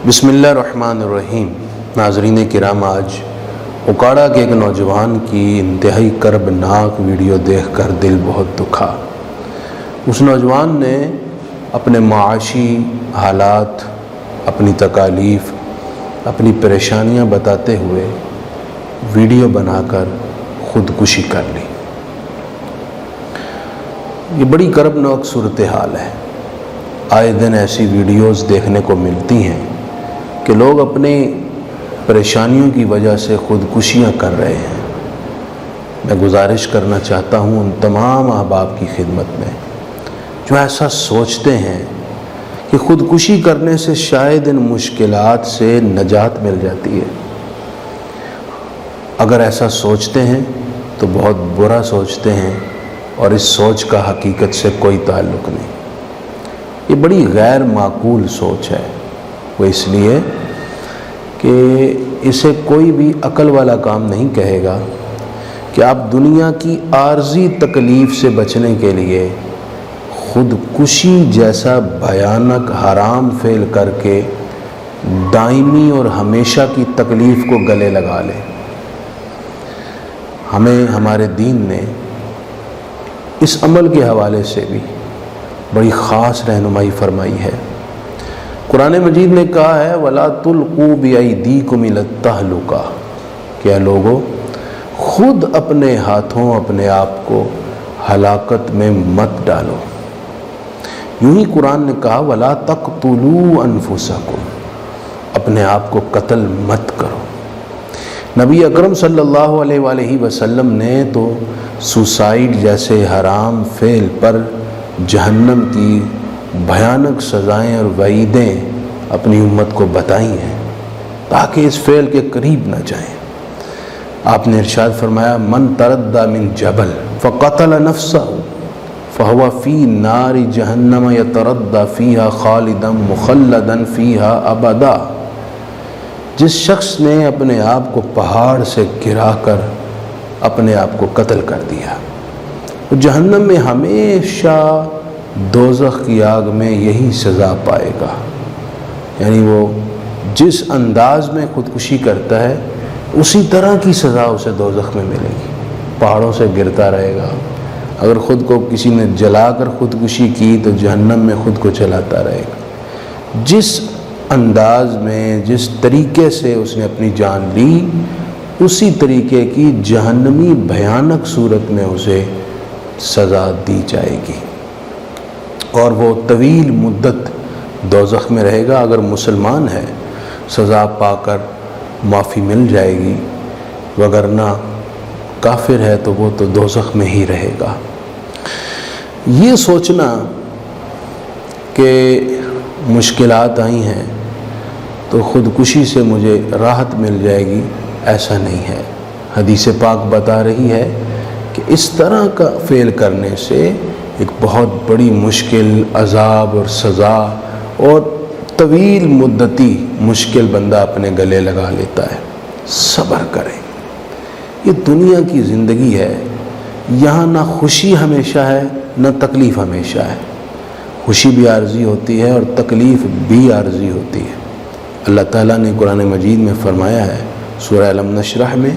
بسم اللہ الرحمن الرحیم۔ ناظرین کرام، آج اکاڑا کے ایک نوجوان کی انتہائی کربناک ویڈیو دیکھ کر دل بہت دکھا۔ اس نوجوان نے اپنے معاشی حالات، اپنی تکالیف، اپنی پریشانیاں بتاتے ہوئے ویڈیو بنا کر خودکشی کر لی۔ یہ بڑی کربناک صورتحال ہے۔ آئے دن ایسی ویڈیوز دیکھنے کو ملتی ہیں کہ لوگ اپنی پریشانیوں کی وجہ سے خودکشیاں کر رہے ہیں۔ میں گزارش کرنا چاہتا ہوں ان تمام احباب کی خدمت میں جو ایسا سوچتے ہیں کہ خودکشی کرنے سے شاید ان مشکلات سے نجات مل جاتی ہے۔ اگر ایسا سوچتے ہیں تو بہت برا سوچتے ہیں، اور اس سوچ کا حقیقت سے کوئی تعلق نہیں۔ یہ بڑی غیر معقول سوچ ہے، وہ اس لیے کہ اسے کوئی بھی عقل والا کام نہیں کہے گا کہ آپ دنیا کی عارضی تکلیف سے بچنے کے لیے خودکشی جیسا بھیانک حرام فعل کر کے دائمی اور ہمیشہ کی تکلیف کو گلے لگا لیں۔ ہمیں ہمارے دین نے اس عمل کے حوالے سے بھی بڑی خاص رہنمائی فرمائی ہے۔ قرآن مجید نے کہا ہے وَلَا تُلْقُوا بِأَيْدِيكُمْ إِلَى التَّهْلُكَةِ کہ اے لوگو خود اپنے ہاتھوں اپنے آپ کو ہلاکت میں مت ڈالو۔ یوں ہی قرآن نے کہا وَلَا تَقْتُلُوا أَنفُسَكُمْ اپنے آپ کو قتل مت کرو۔ نبی اکرم صلی اللہ علیہ وآلہ وسلم نے تو سوسائیڈ جیسے حرام فعل پر جہنم کی بھیانک سزائیں اور وعیدیں اپنی امت کو بتائی ہیں تاکہ اس فعل کے قریب نہ جائیں۔ آپ نے ارشاد فرمایا من تردى من جبل فقتل نفسه فهو في نار جہنم يتردى فيها خالدا مخلدا فيها ابدا جس شخص نے اپنے آپ کو پہاڑ سے گرا کر اپنے آپ کو قتل کر دیا، وہ جہنم میں ہمیشہ دوزخ کی آگ میں یہی سزا پائے گا۔ یعنی وہ جس انداز میں خودکشی کرتا ہے اسی طرح کی سزا اسے دوزخ میں ملے گی، پہاڑوں سے گرتا رہے گا۔ اگر خود کو کسی نے جلا کر خودکشی کی تو جہنم میں خود کو جلاتا رہے گا۔ جس انداز میں جس طریقے سے اس نے اپنی جان لی اسی طریقے کی جہنمی بھیانک صورت میں اسے سزا دی جائے گی، اور وہ طویل مدت دوزخ میں رہے گا۔ اگر مسلمان ہے سزا پا کر معافی مل جائے گی، وگرنہ کافر ہے تو وہ تو دوزخ میں ہی رہے گا۔ یہ سوچنا کہ مشکلات آئی ہیں تو خودکشی سے مجھے راحت مل جائے گی، ایسا نہیں ہے۔ حدیث پاک بتا رہی ہے کہ اس طرح کا فعل کرنے سے ایک بہت بڑی مشکل، عذاب اور سزا اور طویل مدتی مشکل بندہ اپنے گلے لگا لیتا ہے۔ صبر کریں، یہ دنیا کی زندگی ہے، یہاں نہ خوشی ہمیشہ ہے نہ تکلیف ہمیشہ ہے۔ خوشی بھی عارضی ہوتی ہے اور تکلیف بھی عارضی ہوتی ہے۔ اللہ تعالیٰ نے قرآن مجید میں فرمایا ہے سورہ علم نشرح میں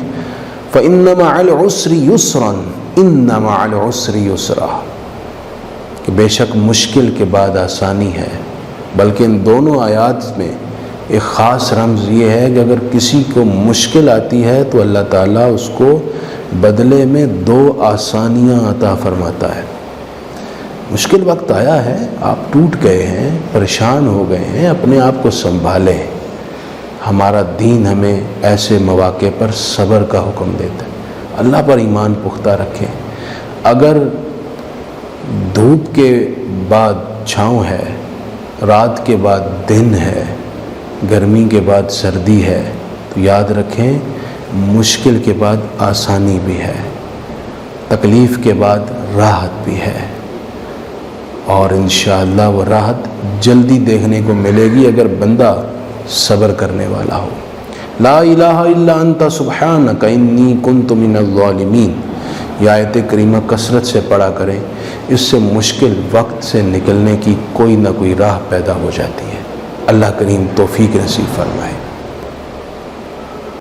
فَإِنَّ مَعَ الْعُسْرِ يُسْرًا إِنَّ مَعَ الْعُسْرِ يُسْرًا کہ بے شک مشکل کے بعد آسانی ہے۔ بلکہ ان دونوں آیات میں ایک خاص رمز یہ ہے کہ اگر کسی کو مشکل آتی ہے تو اللہ تعالیٰ اس کو بدلے میں 2 آسانیاں عطا فرماتا ہے۔ مشکل وقت آیا ہے، آپ ٹوٹ گئے ہیں، پریشان ہو گئے ہیں، اپنے آپ کو سنبھالیں۔ ہمارا دین ہمیں ایسے مواقع پر صبر کا حکم دیتا ہے۔ اللہ پر ایمان پختہ رکھیں۔ اگر دھوپ کے بعد چھاؤں ہے، رات کے بعد دن ہے، گرمی کے بعد سردی ہے، تو یاد رکھیں مشکل کے بعد آسانی بھی ہے، تکلیف کے بعد راحت بھی ہے، اور انشاءاللہ وہ راحت جلدی دیکھنے کو ملے گی اگر بندہ صبر کرنے والا ہو۔ لا الہ الا انت سبحانک انی کنت من الظالمین، یہ آیت کریمہ کثرت سے پڑھا کریں، اس سے مشکل وقت سے نکلنے کی کوئی نہ کوئی راہ پیدا ہو جاتی ہے۔ اللہ کریم توفیق نصیب فرمائے۔